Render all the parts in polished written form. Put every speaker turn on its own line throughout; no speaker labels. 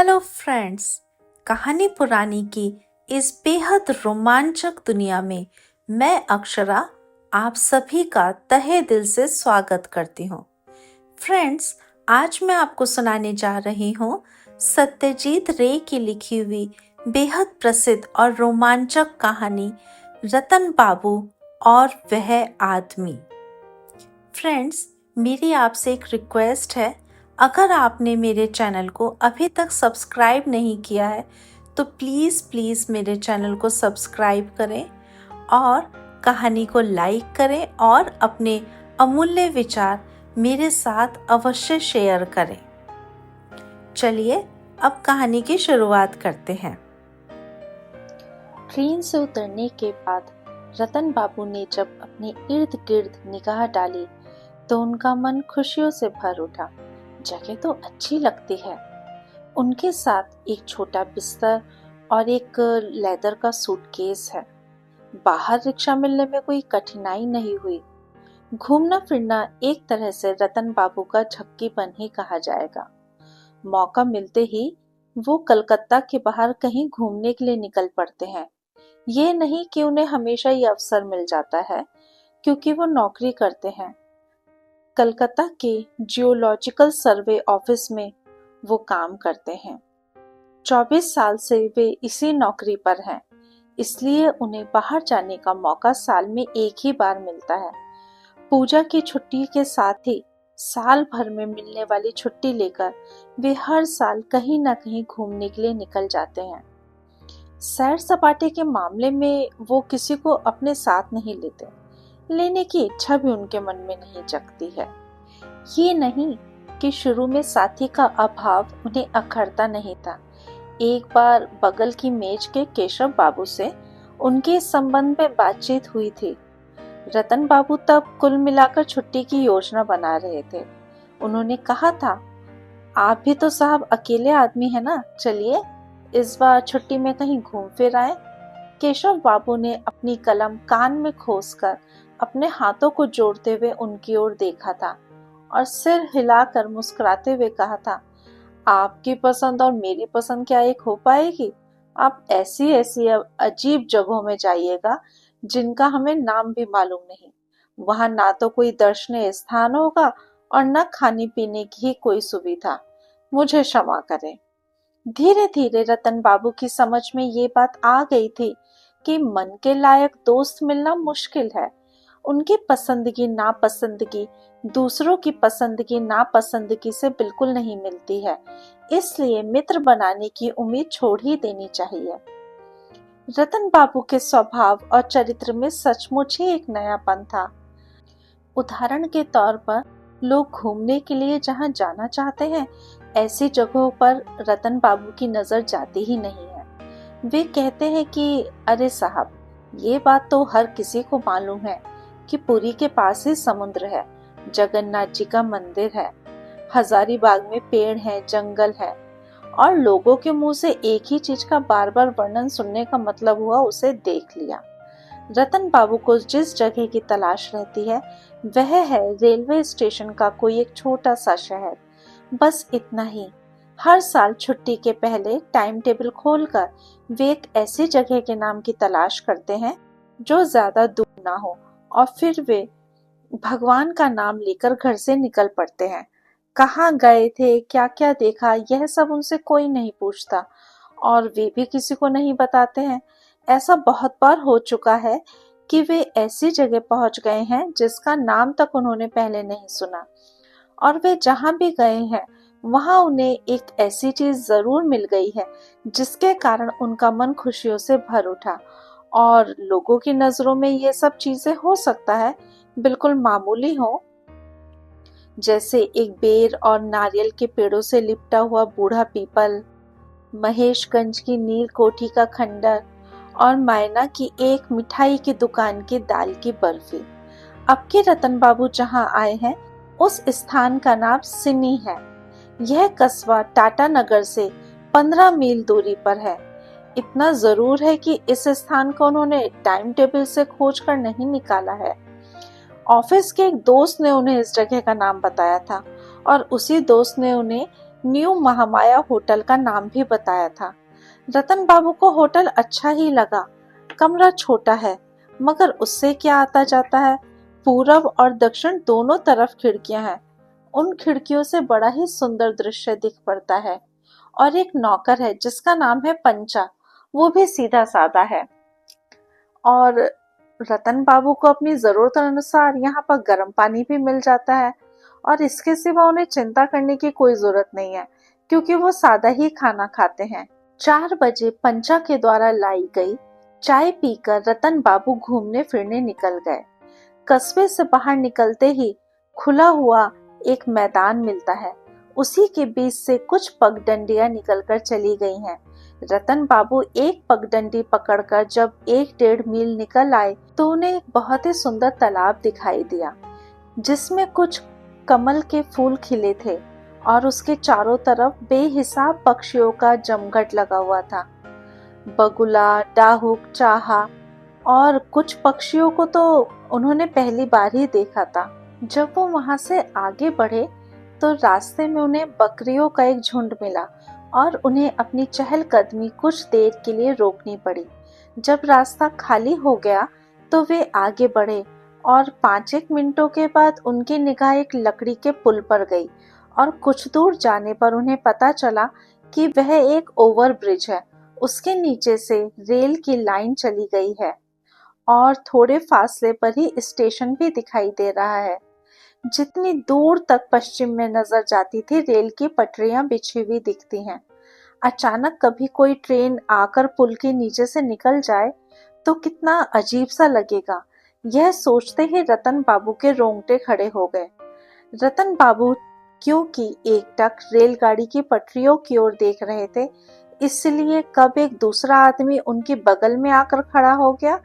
Hello friends, कहानी पुरानी की इस बेहद रोमांचक दुनिया में मैं अक्षरा आप सभी का तहे दिल से स्वागत करती हूँ। फ्रेंड्स, आज मैं आपको सुनाने जा रही हूँ सत्यजीत रे की लिखी हुई बेहद प्रसिद्ध और रोमांचक कहानी रतन बाबू और वह आदमी। फ्रेंड्स, मेरी आपसे एक रिक्वेस्ट है, अगर आपने मेरे चैनल को अभी तक सब्सक्राइब नहीं किया है तो प्लीज़ मेरे चैनल को सब्सक्राइब करें और कहानी को लाइक करें और अपने अमूल्य विचार मेरे साथ अवश्य शेयर करें। चलिए अब कहानी की शुरुआत करते हैं।
ट्रेन से उतरने के बाद रतन बाबू ने जब अपने इर्द गिर्द निगाह डाली तो उनका मन खुशियों से भर उठा। जगह तो अच्छी लगती है। उनके साथ एक छोटा बिस्तर और एक लेदर का सूटकेस है। बाहर रिक्शा मिलने में कोई कठिनाई नहीं हुई। घूमना फिरना एक तरह से रतन बाबू का झक्कीपन ही कहा जाएगा। मौका मिलते ही वो कलकत्ता के बाहर कहीं घूमने के लिए निकल पड़ते हैं। ये नहीं कि उन्हें हमेशा ये अवसर मिल जाता है, क्योंकि वो नौकरी करते हैं। कलकत्ता के जियोलॉजिकल सर्वे ऑफिस में वो काम करते हैं। 24 साल से वे इसी नौकरी पर हैं, इसलिए उन्हें बाहर जाने का मौका साल में एक ही बार मिलता है। पूजा की छुट्टी के साथ ही साल भर में मिलने वाली छुट्टी लेकर वे हर साल कहीं ना कहीं घूमने के लिए निकल जाते हैं। सैर सपाटे के मामले में वो किसी को अपने साथ नहीं लेते। लेने की इच्छा भी उनके मन में नहीं जगती है। ये नहीं कि शुरू में साथी का अभाव उन्हें अखरता नहीं था। एक बार बगल की मेज के केशव बाबू से उनके संबंध में बातचीत हुई थी। रतन बाबू तब कुल मिलाकर छुट्टी की योजना बना रहे थे। उन्होंने कहा था, आप भी तो साहब अकेले आदमी है ना, चलिए इस बार छुट्टी में कहीं घूम फिर आए। केशव बाबू ने अपनी कलम कान में खोसकर अपने हाथों को जोड़ते हुए उनकी ओर देखा था और सिर हिलाकर मुस्कुराते हुए कहा था, आपकी पसंद और मेरी पसंद क्या एक हो पाएगी? आप ऐसी ऐसी अजीब जगहों में जाइएगा जिनका हमें नाम भी मालूम नहीं। वहां ना तो कोई दर्शनीय स्थान होगा और न खाने पीने की कोई सुविधा। मुझे क्षमा करें। धीरे धीरे रतन बाबू की समझ में ये बात आ गई थी कि मन के लायक दोस्त मिलना मुश्किल है। उनकी पसंदगी नापसंदगी दूसरों की पसंदगी नापसंदगी से बिल्कुल नहीं मिलती है, इसलिए मित्र बनाने की उम्मीद छोड़ ही देनी चाहिए। रतन बाबू के स्वभाव और चरित्र में सचमुच ही एक नयापन था। उदाहरण के तौर पर लोग घूमने के लिए जहां जाना चाहते हैं, ऐसी जगहों पर रतन बाबू की नजर जाती ही नहीं है। वे कहते हैं कि अरे साहब, ये बात तो हर किसी को मालूम है कि पुरी के पास ही समुद्र है, जगन्नाथ जी का मंदिर है, हजारीबाग में पेड़ हैं, जंगल है, और लोगों के मुंह से एक ही चीज का बार बार वर्णन सुनने का मतलब हुआ उसे देख लिया। रतन बाबू को जिस जगह की तलाश रहती है वह है रेलवे स्टेशन का कोई एक छोटा सा शहर। बस इतना ही। हर साल छुट्टी के पहले टाइम टेबल खोलकर वे एक ऐसी जगह के नाम की तलाश करते हैं जो ज्यादा दूर ना हो, और फिर वे भगवान का नाम लेकर घर से निकल पड़ते हैं। कहाँ गए थे, क्या क्या देखा, यह सब उनसे कोई नहीं पूछता और वे भी किसी को नहीं बताते हैं। ऐसा बहुत बार हो चुका है कि वे ऐसी जगह पहुंच गए हैं जिसका नाम तक उन्होंने पहले नहीं सुना, और वे जहां भी गए हैं वहां उन्हें एक ऐसी चीज जरूर मिल गई है जिसके कारण उनका मन खुशियों से भर उठा। और लोगों की नजरों में ये सब चीजें हो सकता है बिल्कुल मामूली हो, जैसे एक बेर और नारियल के पेड़ों से लिपटा हुआ बूढ़ा पीपल, महेशगंज की नील कोठी का खंडर और मायना की एक मिठाई की दुकान की दाल की बर्फी। अब के रतन बाबू जहां आए हैं उस स्थान का नाम सिनी है। यह कस्बा टाटा नगर से 15 मील दूरी पर है। इतना जरूर है कि इस स्थान को उन्होंने टाइम टेबल से खोजकर नहीं निकाला है। ऑफिस के एक दोस्त ने उन्हें इस जगह का नाम बताया था और उसी दोस्त ने उन्हें न्यू महामाया होटल का नाम भी बताया था। रतन बाबू को होटल अच्छा ही लगा। कमरा छोटा है, मगर उससे क्या आता जाता है। पूरब और दक्षिण दोनों तरफ खिड़कियां हैं। उन खिड़कियों से बड़ा ही सुंदर दृश्य दिख पड़ता है। और एक नौकर है जिसका नाम है पंचा, वो भी सीधा साधा है। और रतन बाबू को अपनी जरूरत अनुसार यहाँ पर गर्म पानी भी मिल जाता है। और इसके सिवा उन्हें चिंता करने की कोई जरूरत नहीं है, क्योंकि वो सादा ही खाना खाते हैं। 4 बजे पंचा के द्वारा लाई गई चाय पीकर रतन बाबू घूमने फिरने निकल गए। कस्बे से बाहर निकलते ही खुला हुआ एक मैदान मिलता है। उसी के बीच से कुछ पगडंडियां निकलकर चली गई हैं। रतन बाबू एक पगडंडी पकड़कर जब 1-1.5 मील निकल आए तो उन्हें एक बहुत ही सुंदर तालाब दिखाई दिया, जिसमें कुछ कमल के फूल खिले थे और उसके चारों तरफ बेहिसाब पक्षियों का जमघट लगा हुआ था। बगुला, डाहुक, चाहा और कुछ पक्षियों को तो उन्होंने पहली बार ही देखा था। जब वो वहां से आगे बढ़े तो रास्ते में उन्हें बकरियों का एक झुंड मिला और उन्हें अपनी चहलकदमी कुछ देर के लिए रोकनी पड़ी। जब रास्ता खाली हो गया तो वे आगे बढ़े और 5-1 मिनटों के बाद उनकी निगाह एक लकड़ी के पुल पर गई और कुछ दूर जाने पर उन्हें पता चला कि वह एक ओवर ब्रिज है। उसके नीचे से रेल की लाइन चली गई है और थोड़े फासले पर ही स्टेशन भी दिखाई दे रहा है। जितनी दूर तक पश्चिम में नजर जाती थी, रेल की पटरियां बिछी हुई दिखती हैं। अचानक कभी कोई ट्रेन आकर पुल के नीचे से निकल जाए तो कितना अजीब सा लगेगा। यह सोचते ही रतन बाबू के रोंगटे खड़े हो गए। रतन बाबू क्योंकि एकटक रेलगाड़ी की पटरियों की ओर देख रहे थे, इसलिए कब एक दूसरा आदमी उनके बगल में आकर खड़ा हो गया,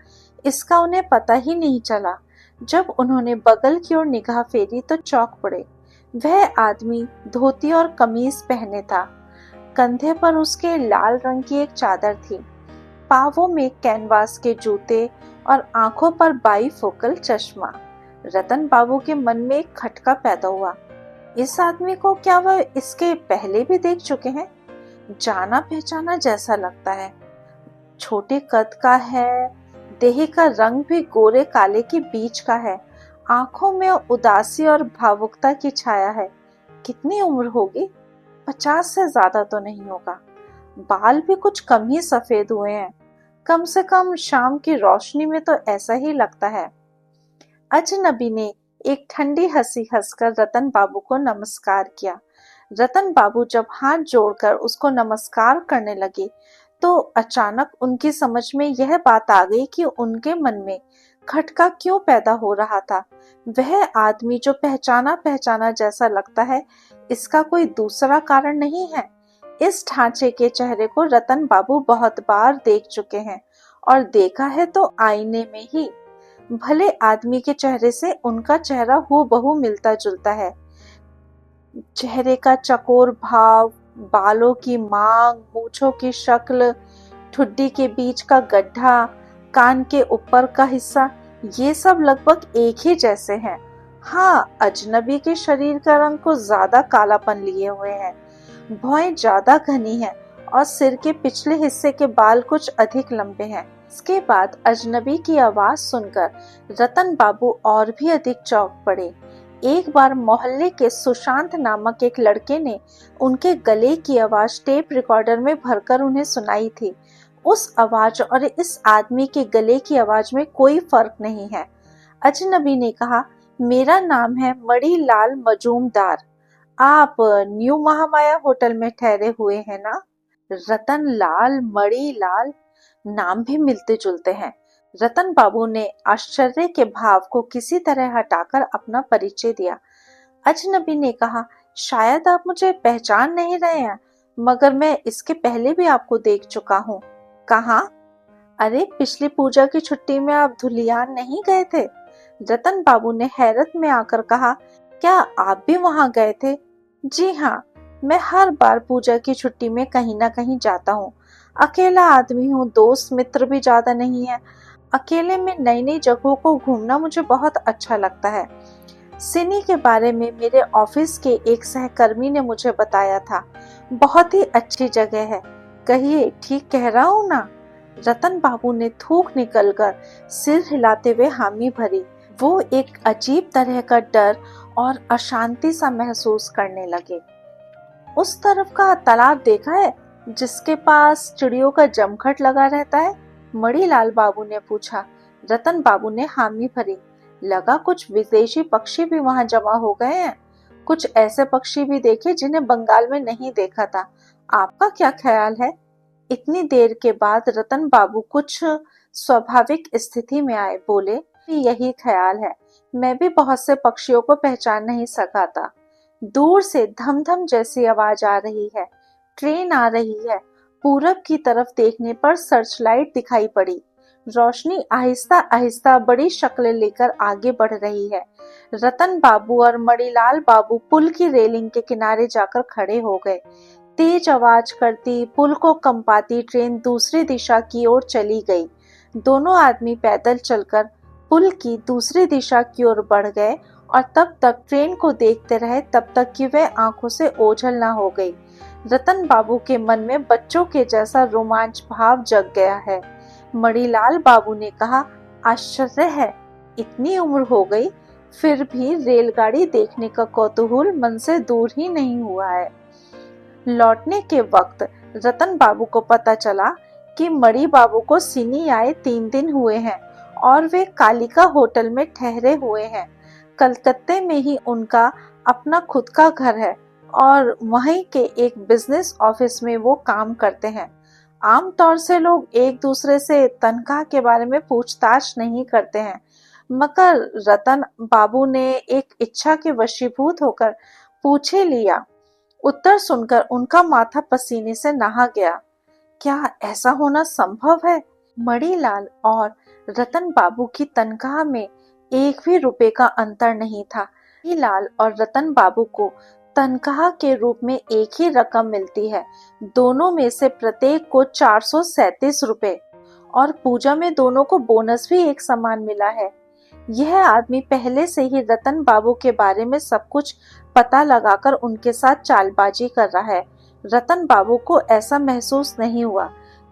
इसका उन्हें पता ही नहीं चला। जब उन्होंने बगल की ओर निगाह फेरी तो चौंक पड़े। वह आदमी धोती और कमीज पहने था। कंधे पर उसके लाल रंग की एक चादर थी, पांवों में कैनवास के जूते और आंखों पर बाईफोकल चश्मा। रतन बाबू के मन में एक खटका पैदा हुआ। इस आदमी को क्या वह इसके पहले भी देख चुके हैं? जाना पहचाना जैसा लगता है। छोटे कद का है, देह का रंग भी गोरे काले के बीच का है। आंखों में उदासी और भावुकता की छाया है। कितनी उम्र होगी? 50 से ज्यादा तो नहीं होगा। बाल भी कुछ कम ही सफेद हुए हैं। कम से कम शाम की रोशनी में तो ऐसा ही लगता है। अजनबी ने एक ठंडी हंसी हंसकर रतन बाबू को नमस्कार किया। रतन बाबू जब हाथ जोड़कर उसको नमस्कार करने लगे तो अचानक उनकी समझ में यह बात आ गई कि उनके मन में खटका क्यों पैदा हो रहा था। वह आदमी जो पहचाना पहचाना जैसा लगता है, इसका कोई दूसरा कारण नहीं है। इस ढांचे के चेहरे को रतन बाबू बहुत बार देख चुके हैं और देखा है तो आईने में ही। भले आदमी के चेहरे से उनका चेहरा हूबहू मिलता जुलता है। चेहरे का चकोर भाव, बालों की मांग, मूंछों की शक्ल, ठुड्डी के बीच का गड्ढा, कान के ऊपर का हिस्सा, ये सब लगभग एक ही जैसे हैं। हाँ, अजनबी के शरीर का रंग को ज्यादा कालापन लिए हुए हैं। भौहें ज्यादा घनी हैं और सिर के पिछले हिस्से के बाल कुछ अधिक लंबे हैं। इसके बाद अजनबी की आवाज सुनकर रतन बाबू और भी अधिक चौंक पड़े। एक बार मोहल्ले के सुशांत नामक एक लड़के ने उनके गले की आवाज टेप रिकॉर्डर में भरकर उन्हें सुनाई थी। उस आवाज और इस आदमी के गले की आवाज में कोई फर्क नहीं है। अजनबी ने कहा, मेरा नाम है मणिलाल मजूमदार। आप न्यू महामाया होटल में ठहरे हुए हैं ना? रतन लाल, मणिलाल, नाम भी मिलते जुलते हैं। रतन बाबू ने आश्चर्य के भाव को किसी तरह हटाकर अपना परिचय दिया। अजनबी ने कहा, शायद आप मुझे पहचान नहीं रहे हैं, मगर मैं इसके पहले भी आपको देख चुका हूँ। कहाँ? अरे, पिछली पूजा की छुट्टी में आप धुलियान नहीं गए थे? रतन बाबू ने हैरत में आकर कहा, क्या आप भी वहाँ गए थे? जी हाँ, मैं हर बार पूजा की छुट्टी में कहीं ना कहीं जाता हूँ। अकेला आदमी हूँ, दोस्त मित्र भी ज्यादा नहीं है। अकेले में नई नई जगहों को घूमना मुझे बहुत अच्छा लगता है। सिनी के बारे में मेरे ऑफिस के एक सहकर्मी ने मुझे बताया था। बहुत ही अच्छी जगह है। कहिए, ठीक कह रहा हूँ ना? रतन बाबू ने थूक निकलकर सिर हिलाते हुए हामी भरी। वो एक अजीब तरह का डर और अशांति सा महसूस करने लगे। उस तरफ का तालाब देखा है जिसके पास चिड़ियों का जमघट लगा रहता है? मणिलाल बाबू ने पूछा। रतन बाबू ने हामी भरी। लगा कुछ विदेशी पक्षी भी वहां जमा हो गए हैं। कुछ ऐसे पक्षी भी देखे जिन्हें बंगाल में नहीं देखा था। आपका क्या ख्याल है? इतनी देर के बाद रतन बाबू कुछ स्वाभाविक स्थिति में आए। बोले, यही ख्याल है। मैं भी बहुत से पक्षियों को पहचान नहीं सका था। दूर से धम-धम जैसी आवाज आ रही है। ट्रेन आ रही है। पूरब की तरफ देखने पर सर्चलाइट दिखाई पड़ी। रोशनी आहिस्ता आहिस्ता बड़ी शक्लें लेकर आगे बढ़ रही है। रतन बाबू और मणिलाल बाबू पुल की रेलिंग के किनारे जाकर खड़े हो गए। तेज आवाज करती, पुल को कंपाती ट्रेन दूसरी दिशा की ओर चली गई। दोनों आदमी पैदल चलकर पुल की दूसरी दिशा की ओर बढ़ गए और तब तक ट्रेन को देखते रहे तब तक कि वह आंखों से ओझल न हो गई। रतन बाबू के मन में बच्चों के जैसा रोमांच भाव जग गया है। मणिलाल बाबू ने कहा, आश्चर्य है, इतनी उम्र हो गई फिर भी रेलगाड़ी देखने का कौतूहल मन से दूर ही नहीं हुआ है। लौटने के वक्त रतन बाबू को पता चला कि मणि बाबू को सिनी आए 3 दिन हुए हैं और वे कालिका होटल में ठहरे हुए हैं। कलकत्ते में ही उनका अपना खुद का घर है और वहीं के एक बिजनेस ऑफिस में वो काम करते हैं। आमतौर से लोग एक दूसरे से तनख्वाह के बारे में पूछताछ नहीं करते हैं, मगर रतन बाबू ने एक इच्छा के वशीभूत होकर पूछ ही लिया। उत्तर सुनकर उनका माथा पसीने से नहा गया। क्या ऐसा होना संभव है? मणिलाल और रतन बाबू की तनख्वाह में एक भी रुपए का अंतर नहीं था। मणिलाल और रतन बाबू को तनख्वाह के रूप में एक ही रकम मिलती है। दोनों में से प्रत्येक को 437 रुपए और पूजा में दोनों को बोनस भी एक समान मिला है। यह आदमी पहले से ही रतन बाबू के बारे में सब कुछ पता लगाकर उनके साथ चालबाजी कर रहा है। रतन बाबू को ऐसा महसूस नहीं हुआ।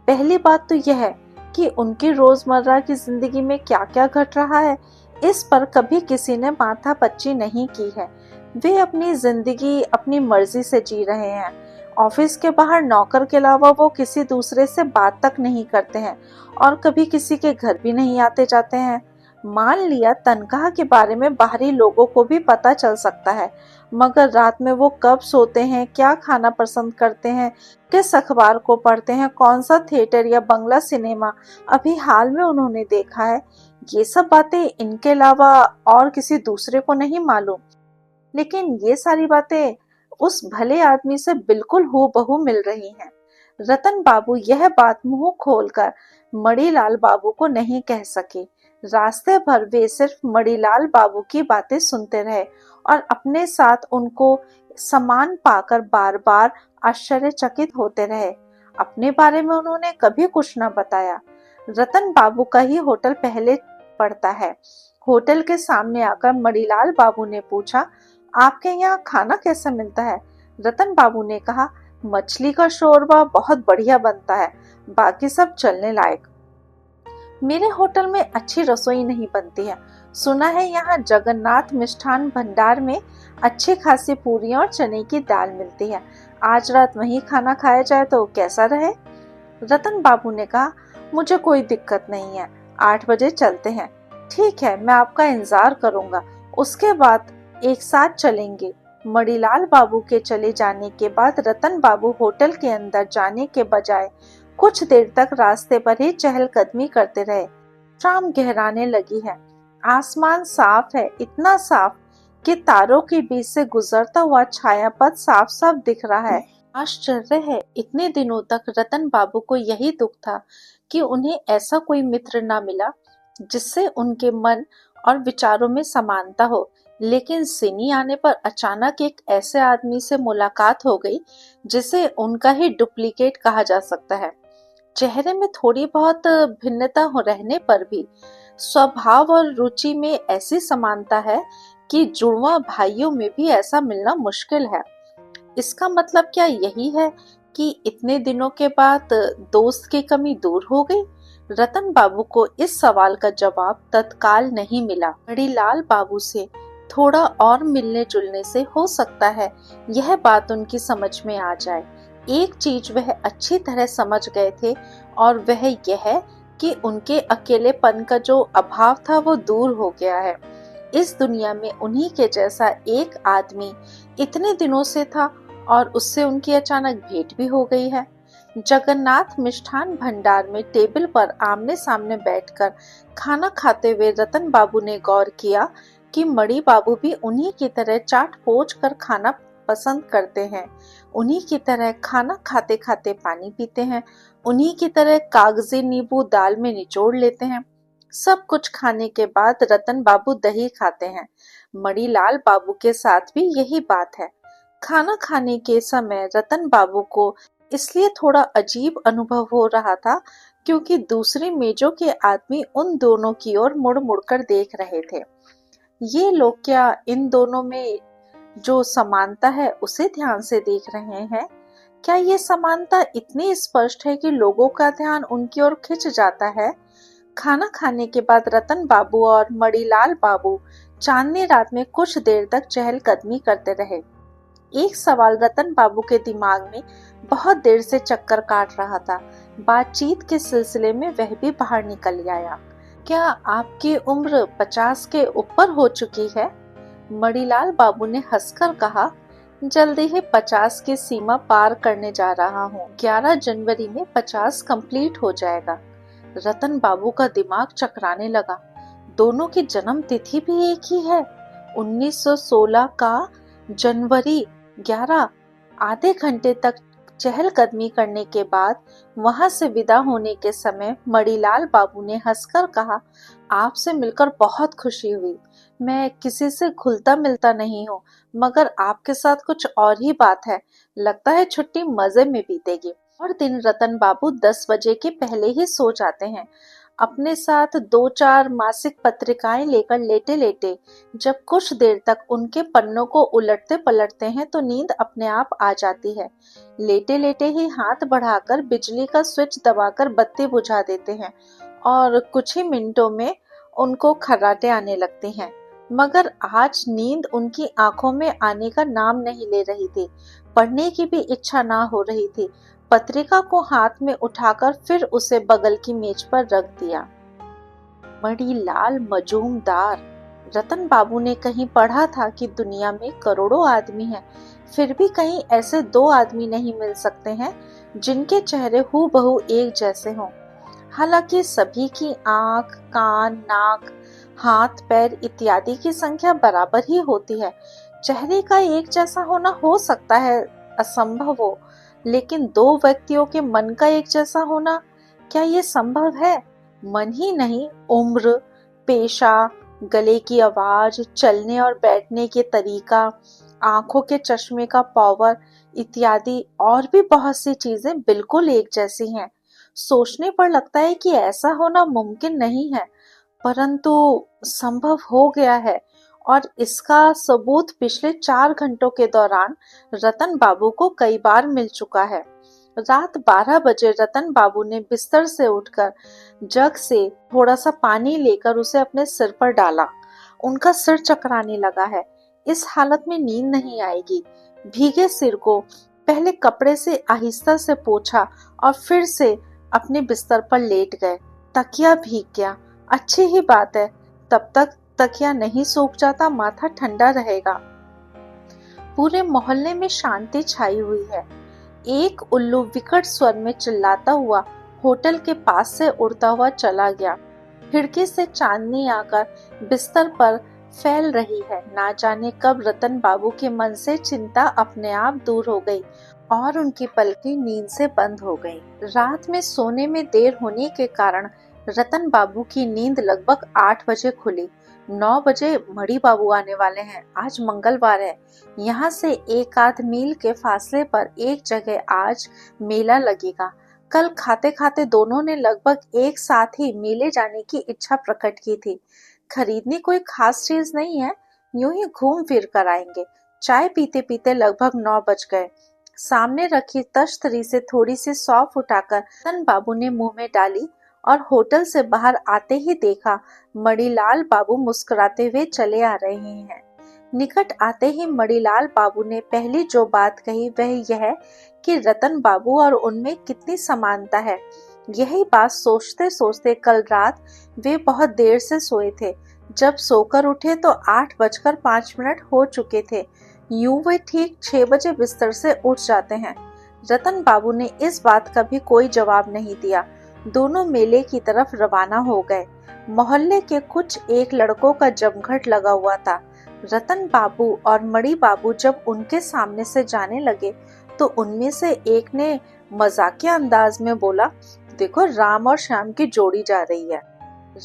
पहली बात तो यह है कि उनकी रोजमर्रा की जिंदगी में क्या क्या घट रहा है, इस पर कभी किसी ने माथापच्ची नहीं की है। वे अपनी जिंदगी अपनी मर्जी से जी रहे हैं। ऑफिस के बाहर नौकर के अलावा वो किसी दूसरे से बात तक नहीं करते हैं और कभी किसी के घर भी नहीं आते जाते हैं। मान लिया तनख्वाह के बारे में बाहरी लोगों को भी पता चल सकता है, मगर रात में वो कब सोते हैं, क्या खाना पसंद करते हैं, किस अखबार को पढ़ते हैं, कौन सा थिएटर या बंगला सिनेमा अभी हाल में उन्होंने देखा है, ये सब बातें इनके अलावा और किसी दूसरे को नहीं मालूम। लेकिन ये सारी बातें उस भले आदमी से बिल्कुल हूबहू मिल रही हैं। रतन बाबू यह बात मुंह खोलकर मणिलाल बाबू को नहीं कह सके। रास्ते भर वे सिर्फ मणिलाल बाबू की बातें सुनते रहे और अपने साथ उनको समान पाकर बार बार आश्चर्यचकित होते रहे। अपने बारे में उन्होंने कभी कुछ न बताया। रतन बाबू का ही होटल पहले पड़ता है। होटल के सामने आकर मणिलाल बाबू ने पूछा, आपके यहाँ खाना कैसा मिलता है? रतन बाबू ने कहा, मछली का शोरबा बहुत बढ़िया बनता है, बाकी सब चलने लायक। मेरे होटल में अच्छी रसोई नहीं बनती है। सुना है यहाँ जगन्नाथ मिष्ठान भंडार में अच्छी खासी पूरियां और चने की दाल मिलती है। आज रात वहीं खाना खाया जाए तो कैसा रहे? रतन बाबू ने कहा, मुझे कोई दिक्कत नहीं है, 8 बजे चलते हैं। ठीक है, मैं आपका इंतजार करूंगा, उसके बाद एक साथ चलेंगे। मणिलाल बाबू के चले जाने के बाद रतन बाबू होटल के अंदर जाने के बजाय कुछ देर तक रास्ते पर ही चहलकदमी करते रहे। शाम गहराने लगी है। आसमान साफ है, इतना साफ कि तारों के बीच से गुजरता हुआ छायापथ साफ साफ दिख रहा है। आश्चर्य है, इतने दिनों तक रतन बाबू को यही दुख था कि उन्हें ऐसा कोई मित्र ना मिला जिससे उनके मन और विचारों में समानता हो। लेकिन सिनी आने पर अचानक एक ऐसे आदमी से मुलाकात हो गई जिसे उनका ही डुप्लीकेट कहा जा सकता है। चेहरे में थोड़ी बहुत भिन्नता हो रहने पर भी स्वभाव और रुचि में ऐसी समानता है कि जुड़वा भाइयों में भी ऐसा मिलना मुश्किल है। इसका मतलब क्या यही है कि इतने दिनों के बाद दोस्त की कमी दूर हो गई? रतन बाबू को इस सवाल का जवाब तत्काल नहीं मिला। मणिलाल बाबू से थोड़ा और मिलने जुलने से हो सकता है यह बात उनकी समझ में आ जाए। एक चीज वह अच्छी तरह समझ गए थे और वह यह कि उनके अकेलेपन का जो अभाव था वो दूर हो गया है। इस दुनिया में उन्हीं के जैसा एक आदमी इतने दिनों से था और उससे उनकी अचानक भेंट भी हो गई है। जगन्नाथ मिष्ठान भंडार में टेबल पर आमने सामने बैठकर खाना खाते हुए रतन बाबू ने गौर किया कि मणि बाबू भी उन्हीं की तरह चाट पोंछ कर खाना पसंद करते हैं, उन्हीं की तरह खाना खाते खाते पानी पीते हैं, उन्हीं की तरह कागजी नींबू दाल में निचोड़ लेते हैं। सब कुछ खाने के बाद रतन बाबू दही खाते हैं। मणिलाल बाबू के साथ भी यही बात है। खाना खाने के समय रतन बाबू को इसलिए थोड़ा अजीब अनुभव हो रहा था क्योंकि दूसरी मेजों के आदमी उन दोनों की ओर मुड़ मुड़कर देख रहे थे। ये लोग क्या इन दोनों में जो समानता है उसे ध्यान से देख रहे हैं? क्या ये समानता इतनी स्पष्ट है कि लोगों का ध्यान उनकी ओर खिंच जाता है? खाना खाने के बाद रतन बाबू और मणिलाल बाबू चांदनी रात में कुछ देर तक चहलकदमी करते रहे। एक सवाल रतन बाबू के दिमाग में बहुत देर से चक्कर काट रहा था। बातचीत के सिलसिले में वह भी बाहर निकल आया। क्या आपकी उम्र 50 के ऊपर हो चुकी है? मणिलाल बाबू ने हंसकर कहा, जल्दी ही 50 की सीमा पार करने जा रहा हूँ। 11 जनवरी में 50 कंप्लीट हो जाएगा। रतन बाबू का दिमाग चकराने लगा। दोनों की जन्म तिथि भी एक ही है, 1916 का जनवरी 11। आधे घंटे तक चहलकदमी करने के बाद वहां से विदा होने के समय मणिलाल बाबू ने हंसकर कहा, आपसे मिलकर बहुत खुशी हुई। मैं किसी से घुलता मिलता नहीं हूँ, मगर आपके साथ कुछ और ही बात है। लगता है छुट्टी मजे में बीतेगी। और दिन रतन बाबू 10 बजे के पहले ही सो जाते हैं। अपने साथ 2-4 मासिक पत्रिकाएं लेकर लेटे लेटे जब कुछ देर तक उनके पन्नों को उलटते पलटते हैं तो नींद अपने आप आ जाती है। लेटे लेटे ही हाथ बढ़ाकर बिजली का स्विच दबाकर बत्ती बुझा देते हैं और कुछ ही मिनटों में उनको खर्राटे आने लगते हैं। मगर आज नींद उनकी आंखों में आने का नाम नहीं ले रही थी। पढ़ने की भी इच्छा ना हो रही थी। पत्रिका को हाथ में उठाकर फिर उसे बगल की मेज पर रख दिया। मणिलाल मजूमदार। रतन बाबू ने कहीं पढ़ा था कि दुनिया में करोड़ों आदमी हैं, फिर भी कहीं ऐसे 2 आदमी नहीं मिल सकते हैं जिनके चेहरे हूबहू एक जैसे हों। हालांकि सभी की आंख, कान, नाक, हाथ, पैर इत्यादि की संख्या बराबर ही होती है। चेहरे का एक जैसा होना हो सकता है असंभव हो, लेकिन 2 व्यक्तियों के मन का एक जैसा होना, क्या ये संभव है? मन ही नहीं, उम्र, पेशा, गले की आवाज, चलने और बैठने के तरीका, आंखों के चश्मे का पावर इत्यादि और भी बहुत सी चीजें बिल्कुल एक जैसी हैं। सोचने पर लगता है कि ऐसा होना मुमकिन नहीं है, परंतु संभव हो गया है और इसका सबूत पिछले 4 घंटों के दौरान रतन बाबू को कई बार मिल चुका है। रात 12 बजे रतन बाबू ने बिस्तर से उठकर जग से थोड़ा सा पानी लेकर उसे अपने सिर पर डाला। उनका सिर चकराने लगा है। इस हालत में नींद नहीं आएगी। भीगे सिर को पहले कपड़े से आहिस्ता से पोंछा और फिर से अपने बिस्तर पर लेट गए। तकिया भीग गया। अच्छी ही बात है, तब तक तकिया नहीं सूख जाता, माथा ठंडा रहेगा। पूरे मोहल्ले में शांति छाई हुई है। एक उल्लू विकट स्वर में चिल्लाता हुआ होटल के पास से उड़ता हुआ चला गया। खिड़की से चांदनी आकर बिस्तर पर फैल रही है। ना जाने कब रतन बाबू के मन से चिंता अपने आप दूर हो गई और उनकी पलकें नींद से बंद हो गईं। रात में सोने में देर होने के कारण रतन बाबू की नींद लगभग 8 बजे खुली। 9 बजे मणि बाबू आने वाले हैं। आज मंगलवार है। यहाँ से 1 आध मील के फासले पर एक जगह आज मेला लगेगा। कल खाते खाते दोनों ने लगभग एक साथ ही मेले जाने की इच्छा प्रकट की थी। खरीदनी कोई खास चीज नहीं है, यूं ही घूम फिर कर आएंगे। चाय पीते पीते लगभग 9 बज गए। सामने रखी तश्तरी से थोड़ी सी सौंफ उठाकर रतन बाबू ने मुंह में डाली और होटल से बाहर आते ही देखा मणिलाल बाबू मुस्कुराते हुए चले आ रहे हैं। निकट आते ही मणिलाल बाबू ने पहली जो बात कही वह यह कि रतन बाबू और उनमें कितनी समानता है। यही बात सोचते सोचते कल रात वे बहुत देर से सोए थे। जब सोकर उठे तो 8:05 हो चुके थे। यूं वे ठीक 6 बजे बिस्तर से उठ जाते हैं। रतन बाबू ने इस बात का भी कोई जवाब नहीं दिया। दोनों मेले की तरफ रवाना हो गए। मोहल्ले के कुछ एक लड़कों का जमघट लगा हुआ था। रतन बाबू और मणि बाबू जब उनके सामने से जाने लगे तो उनमें से एक ने मजाकिया अंदाज में बोला, देखो राम और श्याम की जोड़ी जा रही है।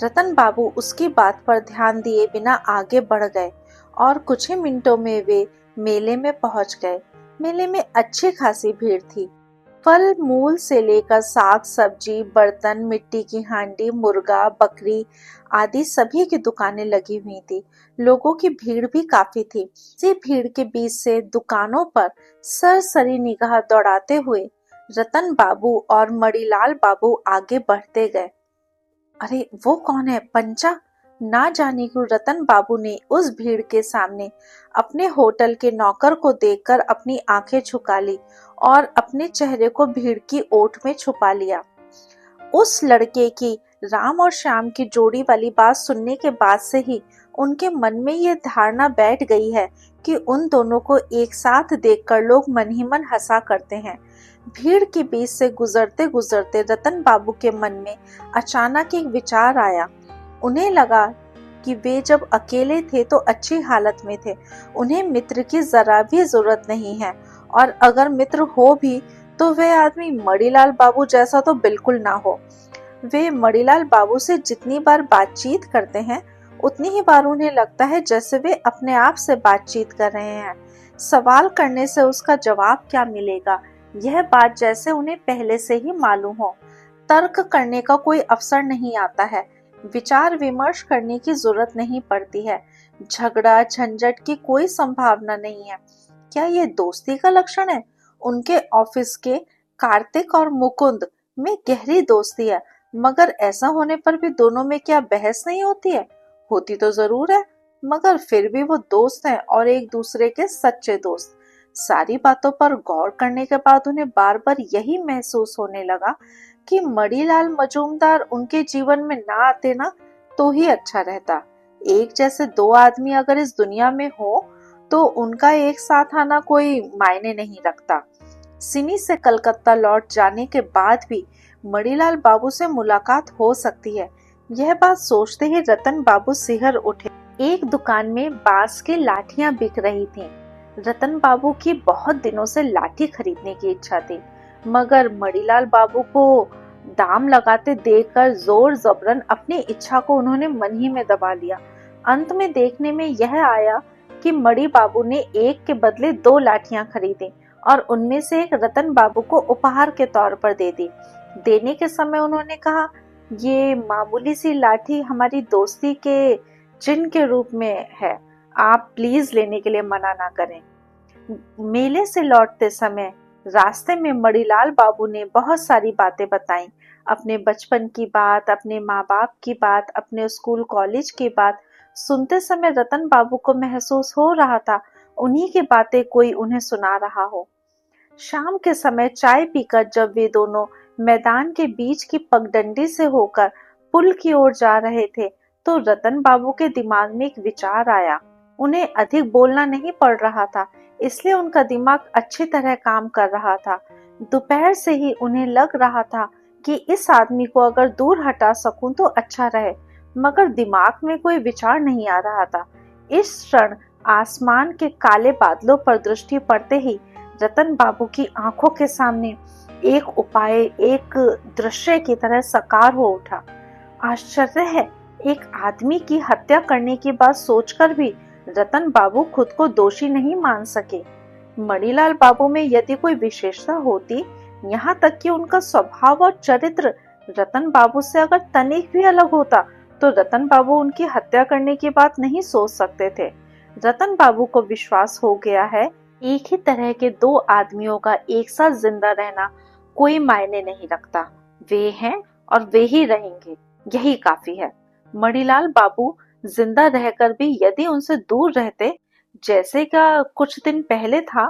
रतन बाबू उसकी बात पर ध्यान दिए बिना आगे बढ़ गए और कुछ ही मिनटों में वे मेले में पहुंच गए। मेले में अच्छी खासी भीड़ थी। फल मूल से लेकर साग सब्जी, बर्तन, मिट्टी की हांडी, मुर्गा, बकरी आदि सभी की दुकानें लगी हुई थी। लोगों की भीड़ भी काफी थी। इसी भीड़ के बीच से दुकानों पर सरसरी निगाह दौड़ाते हुए रतन बाबू और मणिलाल बाबू आगे बढ़ते गए। अरे वो कौन है, पंचा? ना जाने क्यों रतन बाबू ने उस भीड़ के सामने अपने होटल के नौकर को देखकर अपनी आंखें झुका ली और अपने चेहरे को भीड़ की ओट में छुपा लिया। उस लड़के की राम और श्याम की जोड़ी वाली बात सुनने के बाद से ही उनके मन में ये धारणा बैठ गई है कि उन दोनों को एक साथ देखकर लोग मन ही मन हंसा करते हैं। भीड़ के बीच से गुजरते गुजरते रतन बाबू के मन में अचानक एक विचार आया। उन्हें लगा कि वे जब अकेले थे तो अच्छी हालत में थे। उन्हें मित्र की जरा भी जरूरत नहीं है और अगर मित्र हो भी तो वह आदमी मणिलाल बाबू जैसा तो बिल्कुल ना हो। वे मणिलाल बाबू से जितनी बार बातचीत करते हैं उतनी ही बार उन्हें लगता है जैसे वे अपने आप से बातचीत कर रहे हैं। सवाल करने से उसका जवाब क्या मिलेगा, यह बात जैसे उन्हें पहले से ही मालूम हो। तर्क करने का कोई अवसर नहीं आता है। विचार विमर्श करने की जरूरत नहीं पड़ती है। झगड़ा झंझट की कोई संभावना नहीं है। क्या ये दोस्ती का लक्षण है? उनके ऑफिस के कार्तिक और मुकुंद में गहरी दोस्ती है, मगर ऐसा होने पर भी दोनों में क्या बहस नहीं होती है? होती तो जरूर है, मगर फिर भी वो दोस्त हैं और एक दूसरे के सच्चे दोस्त। सारी बातों पर गौर करने के बाद उन्हें बार बार यही महसूस होने लगा कि मणिलाल मजूमदार उनके जीवन में ना आते ना तो ही अच्छा रहता। एक जैसे दो आदमी अगर इस दुनिया में हो तो उनका एक साथ आना कोई मायने नहीं रखता। सिनी से कलकत्ता लौट जाने के बाद भी मणिलाल बाबू से मुलाकात हो सकती है। यह बात सोचते ही रतन बाबू सिहर उठे। एक दुकान में बांस की लाठियां बिक रही थीं। रतन बाबू की बहुत दिनों से लाठी खरीदने की इच्छा थी, मगर मणिलाल बाबू को दाम लगाते देखकर जोर जबरन अपनी इच्छा को उन्होंने मन ही में दबा लिया। अंत में देखने में यह आया कि मणि बाबू ने एक के बदले 2 लाठियां खरीदी और उनमें से एक रतन बाबू को उपहार के तौर पर दे दी। देने के समय उन्होंने कहा, ये मामूली सी लाठी हमारी दोस्ती के चिन्ह के रूप में है, आप प्लीज लेने के लिए मना ना करें। मेले से लौटते समय रास्ते में मणिलाल बाबू ने बहुत सारी बातें बताई। अपने बचपन की बात, अपने माँ बाप की बात, अपने स्कूल कॉलेज की बात। सुनते समय रतन बाबू को महसूस हो रहा था उन्हीं की बातें कोई उन्हें सुना रहा हो। शाम के समय चाय पीकर जब वे दोनों मैदान के बीच की पगडंडी से होकर पुल की ओर जा रहे थे तो रतन बाबू के दिमाग में एक विचार आया। उन्हें अधिक बोलना नहीं पड़ रहा था, इसलिए उनका दिमाग अच्छी तरह काम कर रहा था। दोपहर से ही उन्हें लग रहा था कि इस आदमी को अगर दूर हटा सकूं तो अच्छा रहे, मगर दिमाग में कोई विचार नहीं आ रहा था। इस क्षण आसमान के काले बादलों पर दृष्टि पड़ते ही रतन बाबू की आंखों के सामने एक उपाय, एक दृश्य की तरह साकार हो उठा। आश्चर्य है, एक आदमी की हत्या करने की बात सोचकर भी रतन बाबू खुद को दोषी नहीं मान सके। मणिलाल बाबू में यदि कोई विशेषता होती, यहाँ तक कि उनका स्वभाव और चरित्र रतन बाबू से अगर तनिक भी अलग होता तो रतन बाबू उनकी हत्या करने की बात नहीं सोच सकते थे। रतन बाबू को विश्वास हो गया है एक ही तरह के दो आदमियों का एक साथ जिंदा रहना कोई मायने नहीं रखता। वे हैं और वे ही रहेंगे, यही काफी है। मणिलाल बाबू जिंदा रहकर भी यदि उनसे दूर रहते, जैसे का कुछ दिन पहले था,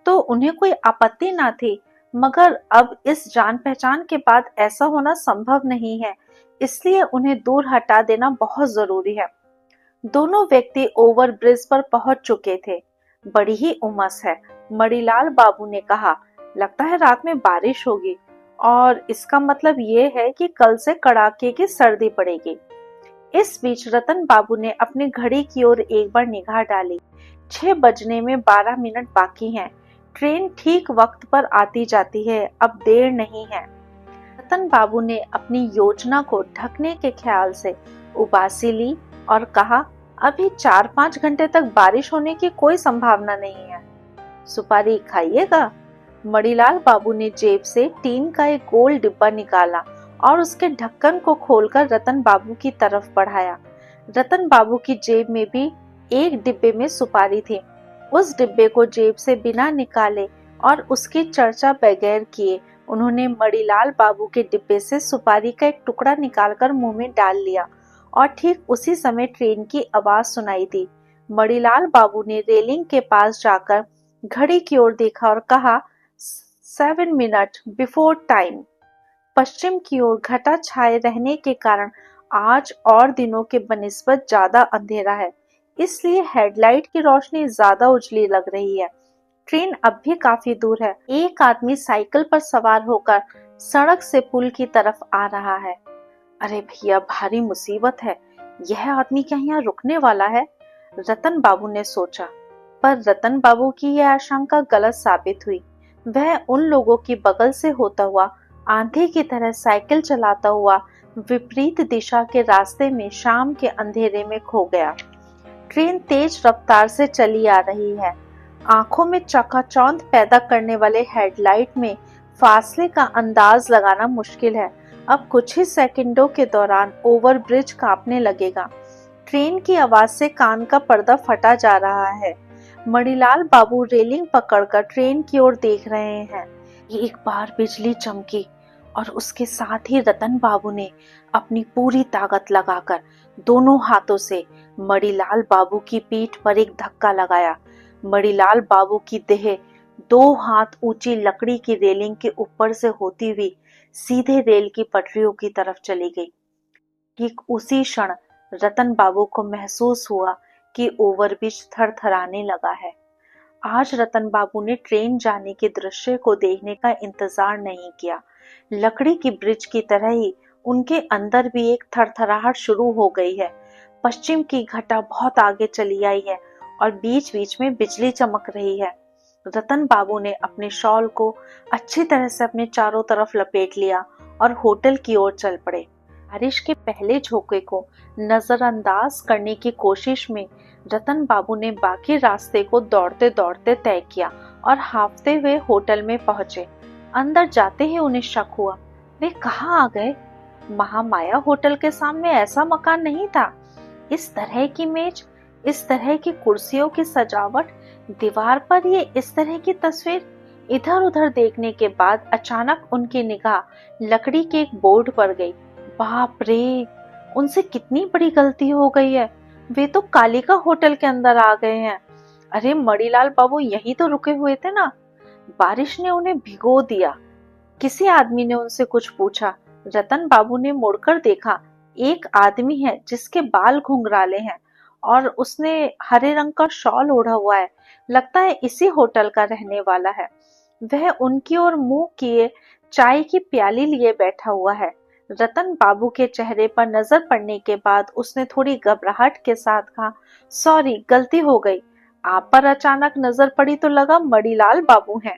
तो उन्हें कोई आपत्ति ना थी, मगर अब इस जान पहचान के बाद ऐसा होना संभव नहीं है, इसलिए उन्हें दूर हटा देना बहुत जरूरी है। दोनों व्यक्ति ओवर ब्रिज पर पहुंच चुके थे। बड़ी ही उमस है, मणिलाल बाबू ने कहा। लगता है रात में बारिश होगी और इसका मतलब ये है कि कल से कड़ाके की सर्दी पड़ेगी। इस बीच रतन बाबू ने अपनी घड़ी की ओर एक बार निगाह डाली। 6 बजने में 12 मिनट बाकी हैं। ट्रेन ठीक वक्त पर आती जाती है, अब देर नहीं है। रतन बाबू ने अपनी योजना को ढकने के ख्याल से उबासी ली और कहा, अभी 4-5 घंटे तक बारिश होने की कोई संभावना नहीं है। सुपारी खाइएगा? मणिलाल बाबू ने जेब से टीन का एक गोल डिब्बा निकाला और उसके ढक्कन को खोलकर रतन बाबू की तरफ बढ़ाया। रतन बाबू की जेब में भी एक डिब्बे में सुपारी थी। उस डिब्बे को जेब से बिना निकाले और उसकी चर्चा बगैर किए उन्होंने मणिलाल बाबू के डिब्बे से सुपारी का एक टुकड़ा निकालकर मुंह में डाल लिया और ठीक उसी समय ट्रेन की आवाज सुनाई दी। मणिलाल बाबू ने रेलिंग के पास जाकर घड़ी की ओर देखा और कहा, 7 मिनट बिफोर टाइम। पश्चिम की ओर घटा छाए रहने के कारण आज और दिनों के बनिस्बत ज्यादा अंधेरा है, इसलिए हेडलाइट की रोशनी ज्यादा उजली लग रही है। ट्रेन अब भी काफी दूर है। एक आदमी साइकिल पर सवार होकर सड़क से पुल की तरफ आ रहा है। अरे भैया, भारी मुसीबत है। यह आदमी क्या यहाँ रुकने वाला है? रतन बाबू ने सोचा, पर रतन बाबू की यह आशंका गलत साबित हुई। वह उन लोगों की बगल से होता हुआ आंधी की तरह साइकिल चलाता हुआ विपरीत दिशा के रास्ते में शाम के अंधेरे में खो गया। ट्रेन तेज रफ्तार से चली आ रही है। आंखों में चकाचौंध पैदा करने वाले हेडलाइट में फासले का अंदाज लगाना मुश्किल है। अब कुछ ही सेकंडों के दौरान ओवरब्रिज कांपने लगेगा। ट्रेन की आवाज से कान का पर्दा फटा जा रहा है। मणिलाल बाबू रेलिंग पकड़कर ट्रेन की ओर देख रहे हैं। एक बार बिजली चमकी और उसके साथ ही रतन बाबू ने अपनी पूरी ताकत लगाकर दोनों हाथों से मणिलाल बाबू की पीठ पर एक धक्का लगाया। मणिलाल बाबू की देह 2 हाथ ऊंची लकड़ी की रेलिंग के ऊपर से होती हुई सीधे रेल की पटरियों की तरफ चली गई। ठीक उसी क्षण रतन बाबू को महसूस हुआ कि ओवरब्रिज थरथराने लगा है। आज रतन बाबू ने ट्रेन जाने के दृश्य को देखने का इंतजार नहीं किया। लकड़ी की ब्रिज की तरह ही उनके अंदर भी एक थरथराहट शुरू हो गई है। पश्चिम की घटा बहुत आगे चली आई है और बीच बीच में बिजली चमक रही है। रतन बाबू ने अपने शॉल को अच्छी तरह से अपने चारों तरफ लपेट लिया और होटल की ओर चल पड़े। बारिश के पहले झोंके को नजरअंदाज करने की कोशिश में रतन बाबू ने बाकी रास्ते को दौड़ते दौड़ते तय किया और हांफते हुए होटल में पहुंचे। अंदर जाते ही उन्हें शक हुआ, वे कहाँ आ गए? महामाया होटल के सामने ऐसा मकान नहीं था। इस तरह की मेज, इस तरह की कुर्सियों की सजावट, दीवार पर ये इस तरह की तस्वीर। इधर उधर देखने के बाद अचानक उनकी निगाह लकड़ी के एक बोर्ड पर गई। बाप रे, उनसे कितनी बड़ी गलती हो गई है। वे तो कालिका होटल के अंदर आ गए हैं। अरे मणिलाल बाबू यहीं तो रुके हुए थे ना। बारिश ने उन्हें भिगो दिया। किसी आदमी ने उनसे कुछ पूछा। रतन बाबू ने मुड़कर देखा। एक आदमी है जिसके बाल घुंघराले हैं और उसने हरे रंग का शॉल ओढ़ा हुआ है। लगता है इसी होटल का रहने वाला है। वह उनकी ओर मुंह किए चाय की प्याली लिए बैठा हुआ है। रतन बाबू के चेहरे पर नजर पड़ने के बाद उसने थोड़ी घबराहट के साथ कहा, सॉरी, गलती हो गई। आप पर अचानक नजर पड़ी तो लगा मणिलाल बाबू हैं।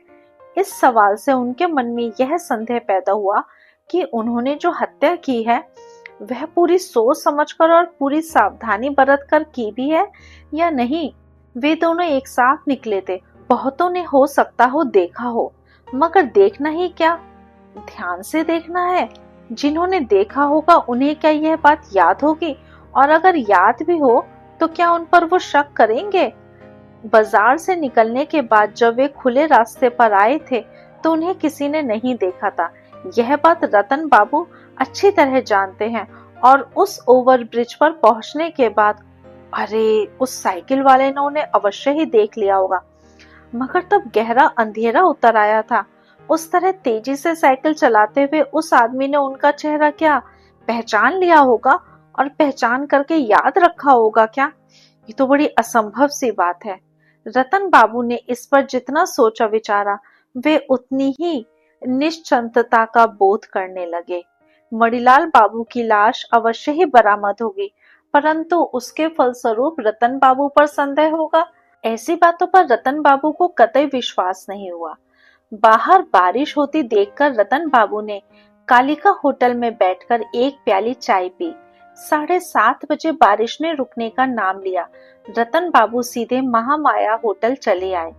इस सवाल से उनके मन में यह संदेह पैदा हुआ कि उन्होंने जो हत्या की है वह पूरी सोच समझकर और पूरी सावधानी बरत कर की भी है या नहीं। वे दोनों एक साथ निकले थे। बहुतों ने हो सकता हो देखा हो, मगर देखना ही क्या, ध्यान से देखना है। जिन्होंने देखा होगा उन्हें क्या यह बात याद होगी? और अगर याद भी हो तो क्या उन पर वो शक करेंगे? बाजार से निकलने के बाद जब वे खुले रास्ते पर आए थे तो उन्हें किसी ने नहीं देखा था। यह बात रतन बाबू अच्छी तरह जानते हैं और उस ओवरब्रिज पर पहुंचने के बाद अरे, उस साइकिल वाले ने उन्हें अवश्य ही देख लिया होगा। मगर तब गहरा अंधेरा उतर आया था। उस तरह तेजी से साइकिल चलाते हुए उस आदमी ने उनका चेहरा क्या पहचान लिया होगा और पहचान करके याद रखा होगा क्या? ये तो बड़ी असंभव सी बात है। रतन बाबू ने इस पर जितना सोचा विचारा वे उतनी ही निश्चिंतता का बोध करने लगे। मणिलाल बाबू की लाश अवश्य ही बरामद होगी, परंतु उसके फलस्वरूप रतन बाबू पर संदेह होगा। ऐसी बातों पर रतन बाबू को कतई विश्वास नहीं हुआ। बाहर बारिश होती देखकर रतन बाबू ने कालिका होटल में बैठकर एक प्याली चाय पी। 7:30 बजे बारिश ने रुकने का नाम लिया। रतन बाबू सीधे महामाया होटल चले आए।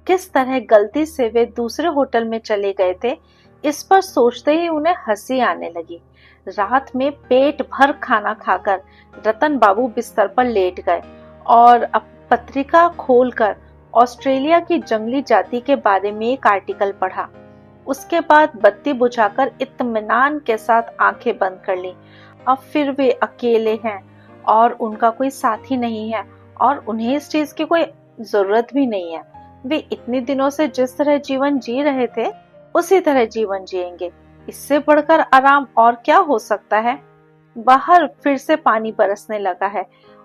किस तरह गलती से वे दूसरे होटल में चले गए थे, इस पर सोचते ही उन्हें हंसी आने लगी। रात में पेट भर खाना खाकर रतन बाबू बिस्तर पर लेट गए और अब पत्रिका खोलकर ऑस्ट्रेलिया की जंगली जाति के बारे में एक आर्टिकल पढ़ा। उसके बाद बत्ती बुझाकर इत्मीनान के साथ आंखें बंद कर ली। अब फिर वे अकेले हैं और उनका कोई साथी नहीं है और उन्हें इस चीज की कोई जरूरत भी नहीं है। वे इतने दिनों से जिस तरह जीवन जी रहे थे उसी तरह जीवन जिएंगे। इससे बढ़कर आराम और क्या हो सकता है? बाहर फिर से पानी बरसने लगा है।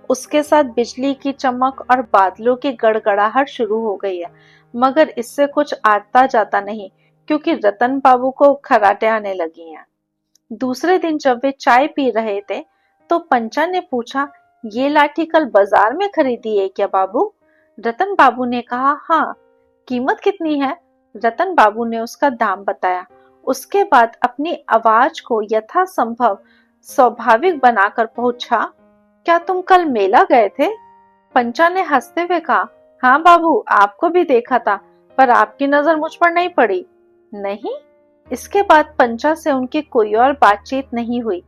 उसके साथ बिजली की चमक और बादलों की गड़गड़ाहट शुरू हो गई है, मगर इससे कुछ आता जाता नहीं क्योंकि रतन बाबू को खर्राटे आने लगी हैं। दूसरे दिन जब वे चाय पी रहे थे तो पंचा ने पूछा, ये लाठी कल बाजार में खरीदी है क्या बाबू? रतन बाबू ने कहा, हाँ। कीमत कितनी है? रतन बाबू ने उसका दाम बताया। उसके बाद अपनी आवाज को यथासंभव स्वाभाविक बनाकर पूछा, क्या तुम कल मेला गए थे? पंचा ने हंसते हुए कहा, हाँ बाबू, आपको भी देखा था, पर आपकी नजर मुझ पर नहीं पड़ी। नहीं? इसके बाद पंचा से उनकी कोई और बातचीत नहीं हुई।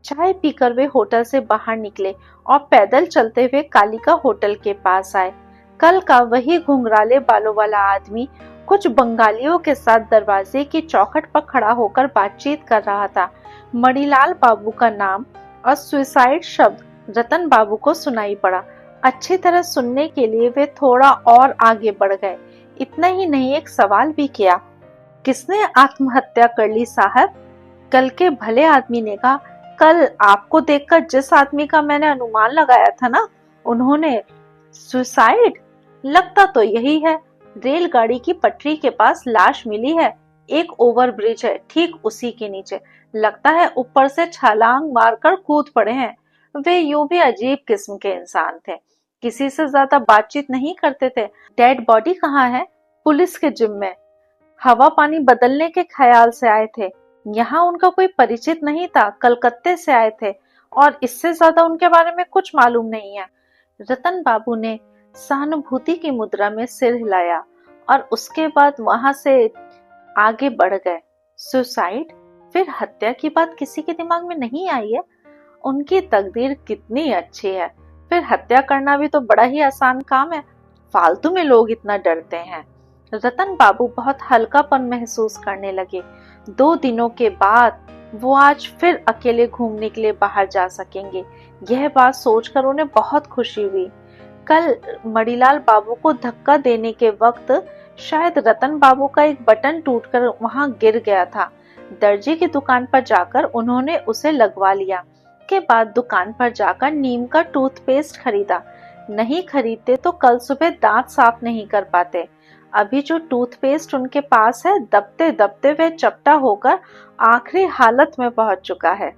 चाय पीकर वे होटल से बाहर निकले और पैदल चलते हुए कालिका होटल के पास आए। कल का वही घुंघराले बालों वाला आदमी कुछ बंगालियों के साथ दरवाजे की चौखट पर खड़ा होकर बातचीत कर रहा था। मणिलाल बाबू का नाम और सुसाइड शब्द रतन बाबू को सुनाई पड़ा। अच्छी तरह सुनने के लिए वे थोड़ा और आगे बढ़ गए। इतना ही नहीं, एक सवाल भी किया, किसने आत्महत्या कर ली साहब? कल के भले आदमी ने कहा, कल आपको देखकर जिस आदमी का मैंने अनुमान लगाया था ना, उन्होंने। सुसाइड? लगता तो यही है। रेलगाड़ी की पटरी के पास लाश मिली है। एक ओवरब्रिज है ठीक उसी के नीचे। लगता है ऊपर से छलांग मारकर कूद पड़े हैं। वे यूं भी अजीब किस्म के इंसान थे, किसी से ज्यादा बातचीत नहीं करते थे। डेड बॉडी कहाँ है? पुलिस के जिम में। हवा पानी बदलने के ख्याल से आए थे। यहाँ उनका कोई परिचित नहीं था, कलकत्ते से आए थे और इससे ज्यादा उनके बारे में कुछ मालूम नहीं है। रतन बाबू ने सहानुभूति की मुद्रा में सिर हिलाया और उसके बाद वहां से आगे बढ़ गए। सुसाइड? फिर हत्या की बात किसी के दिमाग में नहीं आई है? उनकी तकदीर कितनी अच्छी है। फिर हत्या करना भी तो बड़ा ही आसान काम है। फालतू में लोग इतना डरते हैं। रतन बाबू बहुत हल्कापन महसूस करने लगे। 2 दिनों के बाद वो आज फिर अकेले घूमने के लिए बाहर जा सकेंगे। यह बात सोचकर उन्हें बहुत खुशी हुई। कल मणिलाल बाबू को धक्का देने के वक्त शायद रतन बाबू का एक बटन टूटकर वहां गिर गया था। दर्जी की दुकान पर जाकर उन्होंने उसे लगवा लिया। के बाद दुकान पर जाकर नीम का टूथपेस्ट खरीदा। नहीं खरीदते तो कल सुबह दांत साफ नहीं कर पाते। अभी जो टूथपेस्ट उनके पास है, दबते दबते वह चपटा होकर आखिरी हालत में पहुंच चुका है।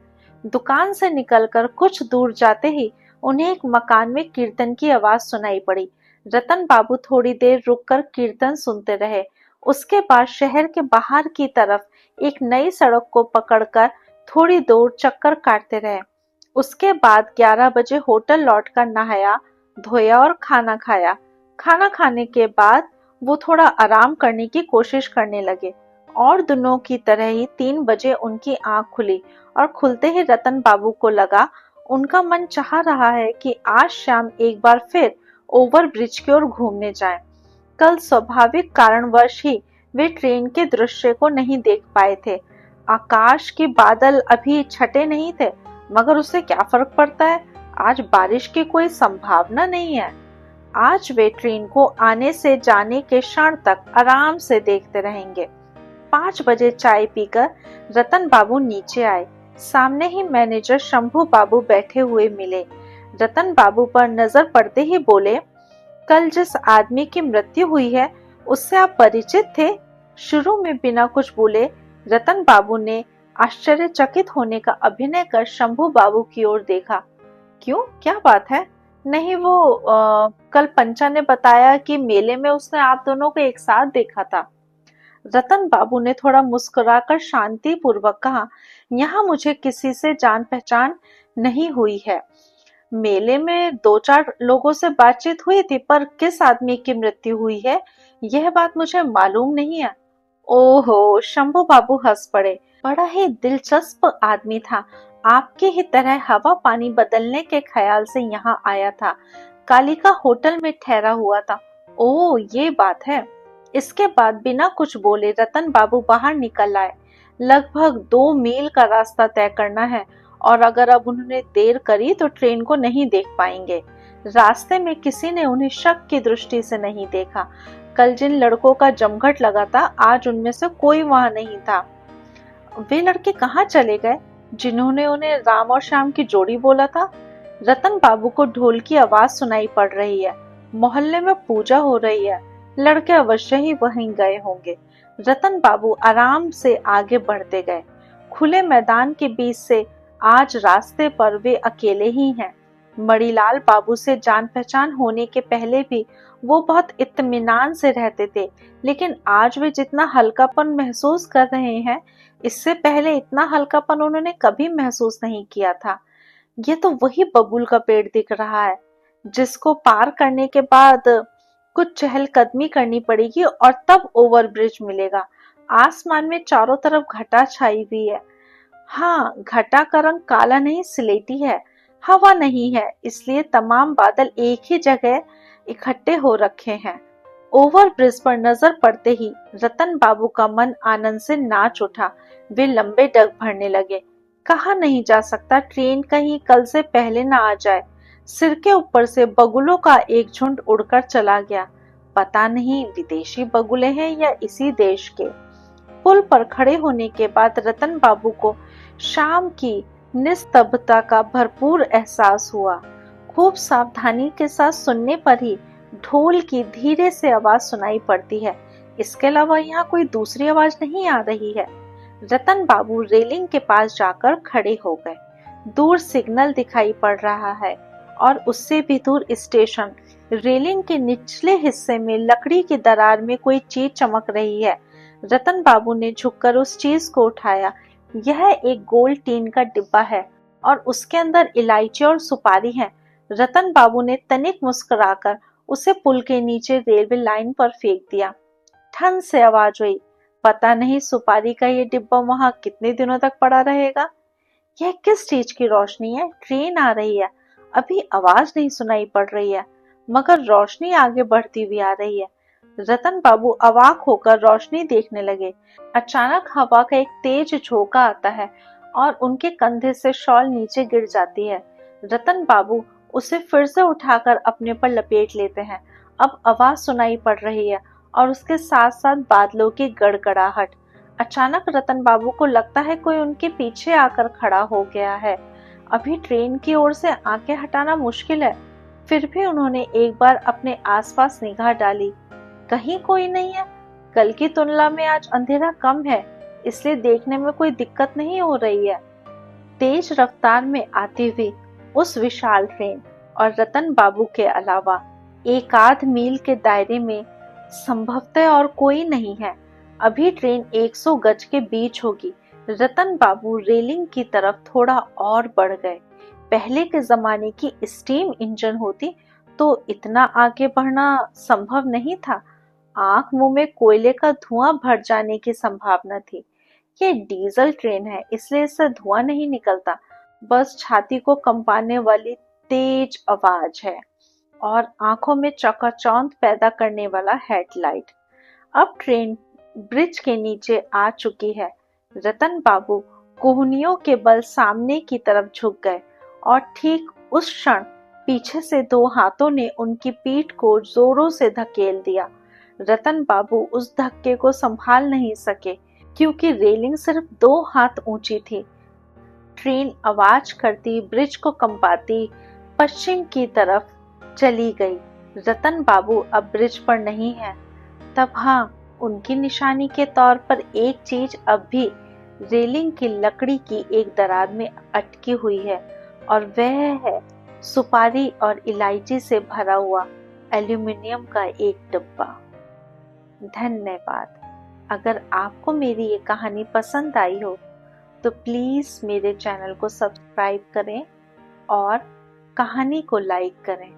दुकान से निकलकर कुछ दूर जाते ही उन्हें एक मकान में कीर्तन की आवाज सुनाई पड़ी। रतन बाबू थोड़ी देर रुककर कीर्तन सुनते रहे। उसके बाद शहर के बाहर की तरफ एक नई सड़क को पकड़कर थोड़ी दूर चक्कर काटते रहे। उसके बाद 11 बजे होटल लौटकर नहाया धोया और खाना खाया। खाना खाने के बाद वो थोड़ा आराम करने की कोशिश करने लगे और दिनों की तरह ही 3 बजे उनकी आंख खुली और खुलते ही रतन बाबू को लगा उनका मन चाह रहा है कि आज शाम एक बार फिर ओवरब्रिज की ओर घूमने जाएं। कल स्वाभाविक कारणवश ही वे ट्रेन के दृश्य को नहीं देख पाए थे। आकाश के बादल अभी छटे नहीं थे, मगर उससे क्या फर्क पड़ता है, आज बारिश की कोई संभावना नहीं है। आज वे ट्रेन को आने से जाने के क्षण तक आराम से देखते रहेंगे। 5 बजे चाय पीकर रतन बाबू नीचे आए। सामने ही मैनेजर शंभू बाबू बैठे हुए मिले। रतन बाबू पर नजर पड़ते ही बोले, कल जिस आदमी की मृत्यु हुई है उससे आप परिचित थे? शुरू में बिना कुछ बोले रतन बाबू ने आश्चर्यचकित होने का अभिनय कर शंभू बाबू की ओर देखा। क्यों, क्या बात है? नहीं, वो कल पंचा ने बताया कि मेले में उसने आप दोनों को एक साथ देखा था। रतन बाबू ने थोड़ा मुस्कुराकर शांति पूर्वक कहा, यहाँ मुझे किसी से जान पहचान नहीं हुई है। मेले में 2-4 लोगों से बातचीत हुई थी, पर किस आदमी की मृत्यु हुई है यह बात मुझे मालूम नहीं है। ओहो, शंभू बाबू हंस पड़े। बड़ा ही दिलचस्प आदमी था, आपकी ही तरह हवा पानी बदलने के ख्याल से यहाँ आया था। कालिका होटल में ठहरा हुआ था। ओह, ये बात है। इसके बाद बिना कुछ बोले रतन बाबू बाहर निकल आए। लगभग 2 मील का रास्ता तय करना है और अगर अब उन्होंने देर करी तो ट्रेन को नहीं देख पाएंगे। रास्ते में किसी ने उन्हें शक की दृष्टि से नहीं देखा। कल जिन लड़कों का जमघट लगा था, आज उनमें से कोई वहां नहीं था। वे लड़के कहाँ चले गए जिन्होंने उन्हें राम और श्याम की जोड़ी बोला था? रतन बाबू को ढोल की आवाज सुनाई पड़ रही है। मोहल्ले में पूजा हो रही है। लड़के अवश्य ही वहीं गए होंगे। रतन बाबू आराम से आगे बढ़ते गए। खुले मैदान के बीच से आज रास्ते पर वे अकेले ही हैं। मणिलाल बाबू से जान पहचान होने के पहले भी वो बहुत इत्मीनान से रहते थे, लेकिन आज वे जितना हल्कापन महसूस कर रहे हैं, इससे पहले इतना हल्कापन उन्होंने कभी महसूस नहीं किया था। ये तो वही बबूल का पेड़ दिख रहा है जिसको पार करने के बाद कुछ चहलकदमी करनी पड़ेगी और तब ओवरब्रिज मिलेगा। आसमान में चारों तरफ घटा छाई हुई है। हाँ, घटा का रंग काला नहीं सिलेटी है। हवा नहीं है, इसलिए तमाम बादल एक ही जगह इकट्ठे हो रखे हैं। ओवरब्रिज पर नजर पड़ते ही रतन बाबू का मन आनंद से नाच उठा। वे लंबे डग भरने लगे। कहा नहीं जा सकता, ट्रेन कहीं कल से पहले ना आ जाए। सिर के ऊपर से बगुलों का एक झुंड उड़कर चला गया। पता नहीं विदेशी बगुले हैं या इसी देश के। पुल पर खड़े होने के बाद रतन बाबू को शाम की निस्तब्धता का भरपूर एहसास हुआ। खूब सावधानी के साथ सुनने पर ही ढोल की धीरे से आवाज सुनाई पड़ती है। इसके अलावा यहाँ कोई दूसरी आवाज नहीं आ रही है। रतन बाबू रेलिंग के पास जाकर खड़े हो गए। दूर सिग्नल दिखाई पड़ रहा है और उससे भी दूर स्टेशन। रेलिंग के निचले हिस्से में लकड़ी की दरार में कोई चीज चमक रही है। रतन बाबू ने झुककर उस चीज को उठाया। यह एक गोल टीन का डिब्बा है और उसके अंदर इलायची और सुपारी है। रतन बाबू ने तनिक मुस्कुराकर उसे पुल के नीचे रेलवे लाइन पर फेंक दिया। ठन से आवाज हुई, पता नहीं सुपारी का ये डिब्बा वहां कितने दिनों तक पड़ा रहेगा। यह किस चीज की रोशनी है? ट्रेन आ रही है। अभी आवाज नहीं सुनाई पड़ रही है, मगर रोशनी आगे बढ़ती हुई आ रही है। रतन बाबू अवाक होकर रोशनी देखने लगे। अचानक हवा का एक तेज झोंका आता है और उनके कंधे से शॉल नीचे गिर जाती है। रतन बाबू उसे फिर से उठाकर अपने पर लपेट लेते हैं। अब आवाज सुनाई पड़ रही है और उसके साथ साथ बादलों की गड़गड़ाहट। अचानक रतन बाबू को लगता है कोई उनके पीछे आकर खड़ा हो गया है। अभी ट्रेन की ओर से आंखें हटाना मुश्किल है, फिर भी उन्होंने एक बार अपने आसपास निगाह डाली। कहीं कोई नहीं है। कल की तुलना में आज अंधेरा कम है, इसलिए देखने में कोई दिक्कत नहीं हो रही है। तेज रफ्तार में आती हुई उस विशाल ट्रेन और रतन बाबू के अलावा एक आध मील के दायरे में संभवतः और कोई नहीं है। अभी ट्रेन 100 गज के बीच होगी। रतन बाबू रेलिंग की तरफ थोड़ा और बढ़ गए। पहले के जमाने की स्टीम इंजन होती तो इतना आगे बढ़ना संभव नहीं था। आंख मुंह में कोयले का धुआं भर जाने की संभावना थी। ये डीजल ट्रेन है, इसलिए इससे धुआं नहीं निकलता। बस छाती को कंपाने वाली तेज आवाज है और आंखों में चकाचौंध पैदा करने वाला हेडलाइट। अब ट्रेन ब्रिज के नीचे आ चुकी है। रतन बाबू कोहनियों के बल सामने की तरफ झुक गए और ठीक उस क्षण पीछे से दो हाथों ने उनकी पीठ को जोरों से धकेल दिया। रतन बाबू उस धक्के को संभाल नहीं सके क्योंकि रेलिंग सिर्फ 2 हाथ ऊंची थी। ट्रेन आवाज करती ब्रिज को कंपाती पश्चिम की तरफ चली गई। रतन बाबू अब ब्रिज पर नहीं है। तब हाँ, उनकी निशानी के तौर पर एक चीज अब भी रेलिंग की लकड़ी की एक दरार में अटकी हुई है और वह है सुपारी और इलायची से भरा हुआ एल्यूमिनियम का एक डिब्बा। धन्यवाद। अगर आपको मेरी ये कहानी पसंद आई हो तो प्लीज मेरे चैनल को सब्सक्राइब करें और कहानी को लाइक करें।